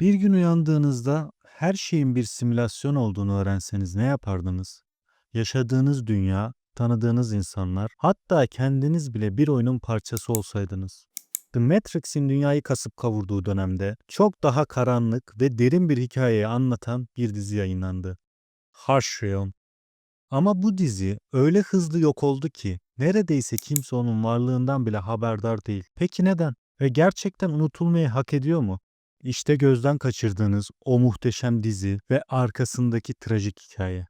Bir gün uyandığınızda her şeyin bir simülasyon olduğunu öğrenseniz ne yapardınız? Yaşadığınız dünya, tanıdığınız insanlar, hatta kendiniz bile bir oyunun parçası olsaydınız. The Matrix'in dünyayı kasıp kavurduğu dönemde çok daha karanlık ve derin bir hikayeyi anlatan bir dizi yayınlandı. Harsh Realm. Ama bu dizi öyle hızlı yok oldu ki neredeyse kimse onun varlığından bile haberdar değil. Peki neden? Ve gerçekten unutulmayı hak ediyor mu? İşte gözden kaçırdığınız o muhteşem dizi ve arkasındaki trajik hikaye.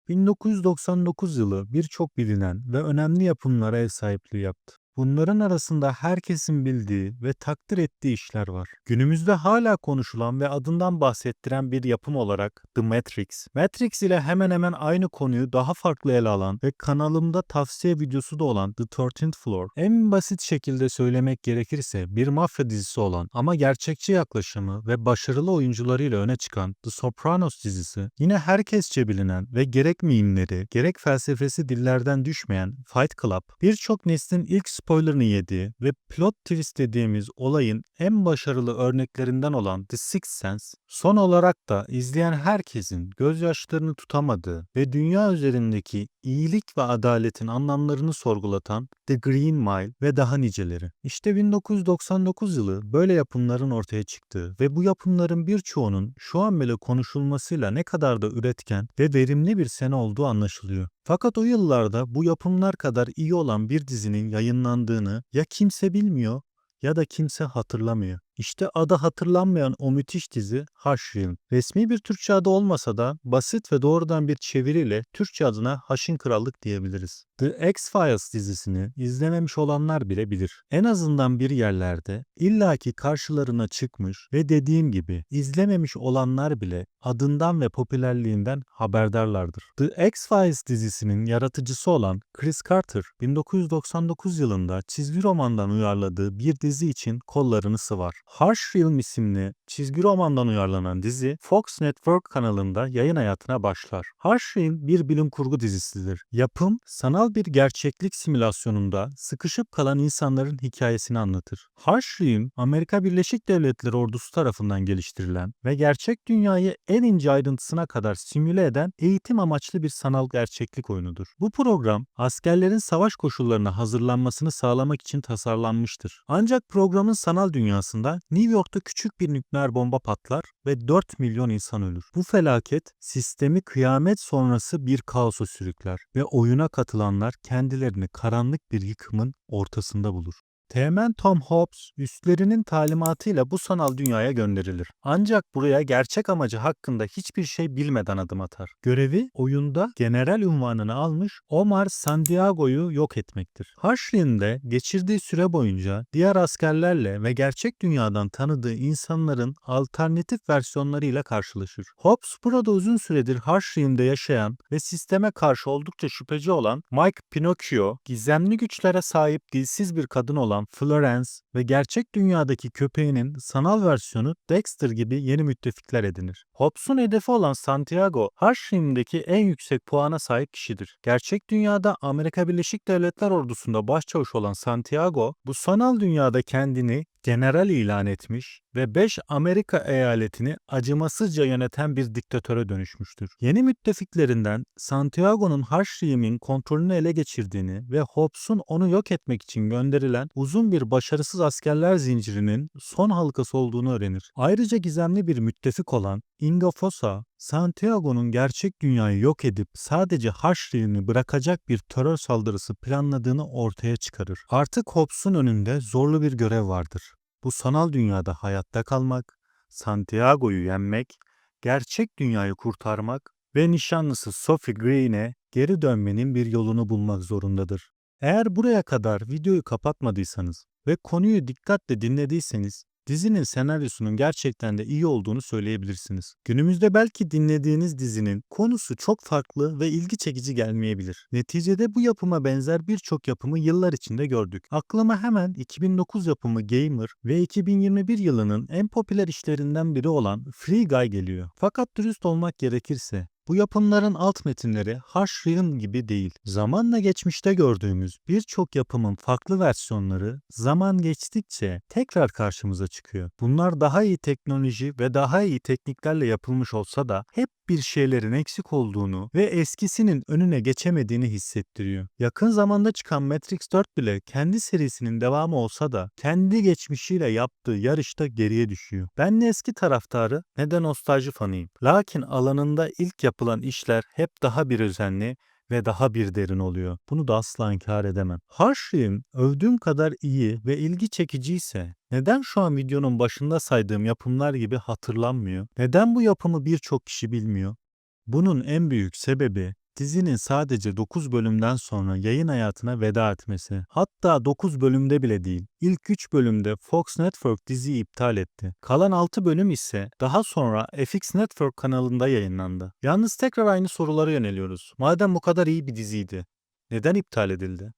1999 yılı birçok bilinen ve önemli yapımlara ev sahipliği yaptı. Bunların arasında herkesin bildiği ve takdir ettiği işler var. Günümüzde hala konuşulan ve adından bahsettiren bir yapım olarak The Matrix. Matrix ile hemen hemen aynı konuyu daha farklı ele alan ve kanalımda tavsiye videosu da olan The 13th Floor. En basit şekilde söylemek gerekirse bir mafya dizisi olan ama gerçekçi yaklaşımı ve başarılı oyuncularıyla öne çıkan The Sopranos dizisi, yine herkesçe bilinen ve gerek mimleri gerek felsefesi dillerden düşmeyen Fight Club, birçok neslin ilk spoilerını yediği ve plot twist dediğimiz olayın en başarılı örneklerinden olan The Sixth Sense, son olarak da izleyen herkesin gözyaşlarını tutamadığı ve dünya üzerindeki iyilik ve adaletin anlamlarını sorgulatan The Green Mile ve daha niceleri. İşte 1999 yılı böyle yapımların ortaya çıktığı ve bu yapımların birçoğunun şu an bile konuşulmasıyla ne kadar da üretken ve verimli bir sene olduğu anlaşılıyor. Fakat o yıllarda bu yapımlar kadar iyi olan bir dizinin yayınlandığını ya kimse bilmiyor ya da kimse hatırlamıyor. İşte adı hatırlanmayan o müthiş dizi Hush Realm. Resmi bir Türkçe adı olmasa da basit ve doğrudan bir çeviriyle Türkçe adına Haşin Krallık diyebiliriz. The X-Files dizisini izlememiş olanlar bile bilir. En azından bir yerlerde illaki karşılarına çıkmış ve dediğim gibi izlememiş olanlar bile adından ve popülerliğinden haberdarlardır. The X-Files dizisinin yaratıcısı olan Chris Carter, 1999 yılında çizgi romandan uyarladığı bir dizi için kollarını sıvar. Harsh Realm isimli çizgi romandan uyarlanan dizi Fox Network kanalında yayın hayatına başlar. Harsh Realm bir bilim kurgu dizisidir. Yapım, sanal bir gerçeklik simülasyonunda sıkışıp kalan insanların hikayesini anlatır. Harsh Realm, Amerika Birleşik Devletleri ordusu tarafından geliştirilen ve gerçek dünyayı en ince ayrıntısına kadar simüle eden eğitim amaçlı bir sanal gerçeklik oyunudur. Bu program, askerlerin savaş koşullarına hazırlanmasını sağlamak için tasarlanmıştır. Ancak programın sanal dünyasında New York'ta küçük bir nükleer bomba patlar ve 4 milyon insan ölür. Bu felaket sistemi kıyamet sonrası bir kaosa sürükler ve oyuna katılanlar kendilerini karanlık bir yıkımın ortasında bulur. Teğmen Tom Hobbs üstlerinin talimatıyla bu sanal dünyaya gönderilir. Ancak buraya gerçek amacı hakkında hiçbir şey bilmeden adım atar. Görevi oyunda general unvanını almış Omar Santiago'yu yok etmektir. Harshlin'de geçirdiği süre boyunca diğer askerlerle ve gerçek dünyadan tanıdığı insanların alternatif versiyonlarıyla karşılaşır. Hobbs burada uzun süredir Harshlin'de yaşayan ve sisteme karşı oldukça şüpheci olan Mike Pinocchio, gizemli güçlere sahip dilsiz bir kadın olan Florence ve gerçek dünyadaki köpeğinin sanal versiyonu Dexter gibi yeni müttefikler edinir. Hobbs'un hedefi olan Santiago, Harshrim'deki en yüksek puana sahip kişidir. Gerçek dünyada Amerika Birleşik Devletler ordusunda başçavuş olan Santiago, bu sanal dünyada kendini general ilan etmiş ve 5 Amerika eyaletini acımasızca yöneten bir diktatöre dönüşmüştür. Yeni müttefiklerinden Santiago'nun Harshrim'in kontrolünü ele geçirdiğini ve Hobbs'un onu yok etmek için gönderilen uzun bir başarısız askerler zincirinin son halkası olduğunu öğrenir. Ayrıca gizemli bir müttefik olan Inga Fossa, Santiago'nun gerçek dünyayı yok edip sadece Harshrim'i bırakacak bir terör saldırısı planladığını ortaya çıkarır. Artık Hobbs'un önünde zorlu bir görev vardır. Bu sanal dünyada hayatta kalmak, Santiago'yu yenmek, gerçek dünyayı kurtarmak ve nişanlısı Sophie Green'e geri dönmenin bir yolunu bulmak zorundadır. Eğer buraya kadar videoyu kapatmadıysanız ve konuyu dikkatle dinlediyseniz, dizinin senaryosunun gerçekten de iyi olduğunu söyleyebilirsiniz. Günümüzde belki dinlediğiniz dizinin konusu çok farklı ve ilgi çekici gelmeyebilir. Neticede bu yapıma benzer birçok yapımı yıllar içinde gördük. Aklıma hemen 2009 yapımı Gamer ve 2021 yılının en popüler işlerinden biri olan Free Guy geliyor. Fakat dürüst olmak gerekirse, Bu yapımların alt metinleri Harsh gibi değil. Zamanla geçmişte gördüğümüz birçok yapımın farklı versiyonları zaman geçtikçe tekrar karşımıza çıkıyor. Bunlar daha iyi teknoloji ve daha iyi tekniklerle yapılmış olsa da hep bir şeylerin eksik olduğunu ve eskisinin önüne geçemediğini hissettiriyor. Yakın zamanda çıkan Matrix 4 bile kendi serisinin devamı olsa da kendi geçmişiyle yaptığı yarışta geriye düşüyor. Ben ne eski taraftarı ne de nostalji fanıyım. Lakin alanında ilk yapılan işler hep daha bir özenli ve daha bir derin oluyor. Bunu da asla inkar edemem. Harshrim övdüğüm kadar iyi ve ilgi çekiciyse neden şu an videonun başında saydığım yapımlar gibi hatırlanmıyor? Neden bu yapımı birçok kişi bilmiyor? Bunun en büyük sebebi dizinin sadece 9 bölümden sonra yayın hayatına veda etmesi. Hatta 9 bölümde bile değil. İlk 3 bölümde Fox Network diziyi iptal etti. Kalan 6 bölüm ise daha sonra FX Network kanalında yayınlandı. Yalnız tekrar aynı sorulara yöneliyoruz. Madem bu kadar iyi bir diziydi, neden iptal edildi?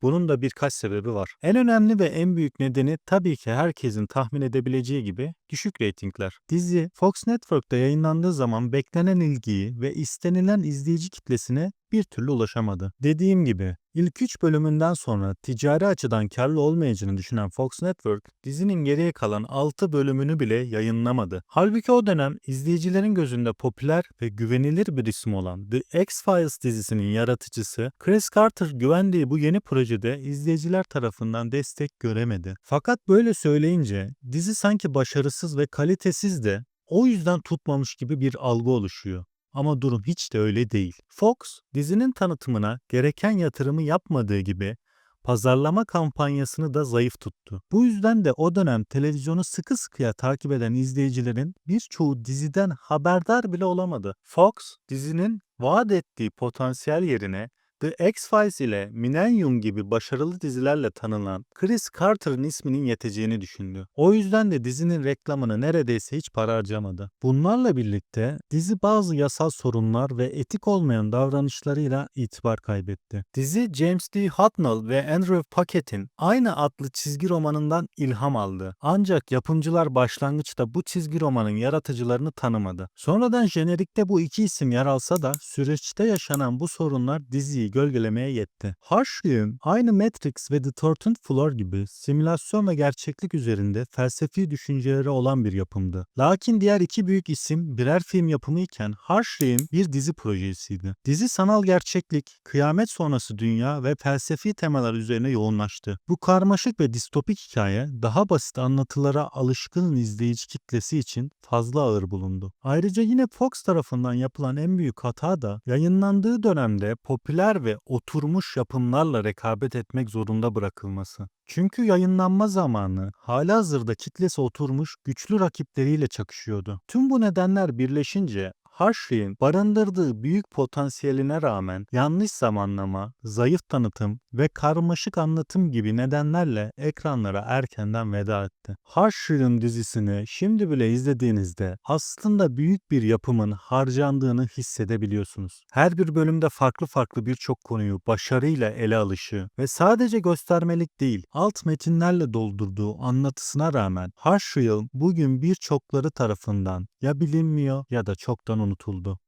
Bunun da birkaç sebebi var. En önemli ve en büyük nedeni tabii ki herkesin tahmin edebileceği gibi düşük reytingler. Dizi Fox Network'ta yayınlandığı zaman beklenen ilgiyi ve istenilen izleyici kitlesine bir türlü ulaşamadı. Dediğim gibi ilk 3 bölümünden sonra ticari açıdan karlı olmayacağını düşünen Fox Network dizinin geriye kalan 6 bölümünü bile yayınlamadı. Halbuki o dönem izleyicilerin gözünde popüler ve güvenilir bir isim olan The X-Files dizisinin yaratıcısı Chris Carter güvendiği bu yeni projede izleyiciler tarafından destek göremedi. Fakat böyle söyleyince dizi sanki başarısız ve kalitesiz de o yüzden tutmamış gibi bir algı oluşuyor. Ama durum hiç de öyle değil. Fox, dizinin tanıtımına gereken yatırımı yapmadığı gibi pazarlama kampanyasını da zayıf tuttu. Bu yüzden de o dönem televizyonu sıkı sıkıya takip eden izleyicilerin birçoğu diziden haberdar bile olamadı. Fox, dizinin vaat ettiği potansiyel yerine The X-Files ile Millennium gibi başarılı dizilerle tanınan Chris Carter'ın isminin yeteceğini düşündü. O yüzden de dizinin reklamını neredeyse hiç para harcamadı. Bunlarla birlikte dizi bazı yasal sorunlar ve etik olmayan davranışlarıyla itibar kaybetti. Dizi James D. Hartnell ve Andrew Packett'in aynı adlı çizgi romanından ilham aldı. Ancak yapımcılar başlangıçta bu çizgi romanın yaratıcılarını tanımadı. Sonradan jenerikte bu iki isim yer alsa da süreçte yaşanan bu sorunlar diziyi gölgelemeye yetti. Harshrim aynı Matrix ve The 13th Floor gibi simülasyon ve gerçeklik üzerinde felsefi düşünceleri olan bir yapımdı. Lakin diğer iki büyük isim birer film yapımı iken Harshrim bir dizi projesiydi. Dizi sanal gerçeklik, kıyamet sonrası dünya ve felsefi temalar üzerine yoğunlaştı. Bu karmaşık ve distopik hikaye daha basit anlatılara alışkın izleyici kitlesi için fazla ağır bulundu. Ayrıca yine Fox tarafından yapılan en büyük hata da yayınlandığı dönemde popüler ve oturmuş yapımlarla rekabet etmek zorunda bırakılması. Çünkü yayınlanma zamanı halihazırda kitlesi oturmuş güçlü rakipleriyle çakışıyordu. Tüm bu nedenler birleşince Harshrim'in barındırdığı büyük potansiyeline rağmen yanlış zamanlama, zayıf tanıtım ve karmaşık anlatım gibi nedenlerle ekranlara erkenden veda etti. Harshrim dizisini şimdi bile izlediğinizde aslında büyük bir yapımın harcandığını hissedebiliyorsunuz. Her bir bölümde farklı birçok konuyu başarıyla ele alışı ve sadece göstermelik değil, alt metinlerle doldurduğu anlatısına rağmen Harshrim bugün birçokları tarafından ya bilinmiyor ya da çoktan unutuldu.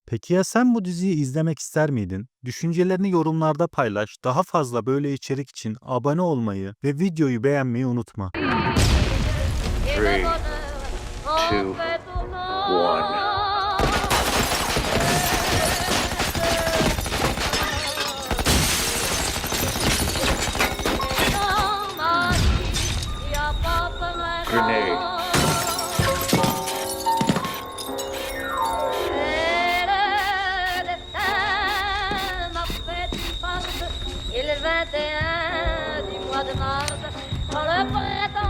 Peki ya sen bu diziyi izlemek ister miydin? Düşüncelerini yorumlarda paylaş. Daha fazla böyle içerik için abone olmayı ve videoyu beğenmeyi unutma. 3, 2, 1. Grenade. Il 21 du mois de mars, dans le printemps.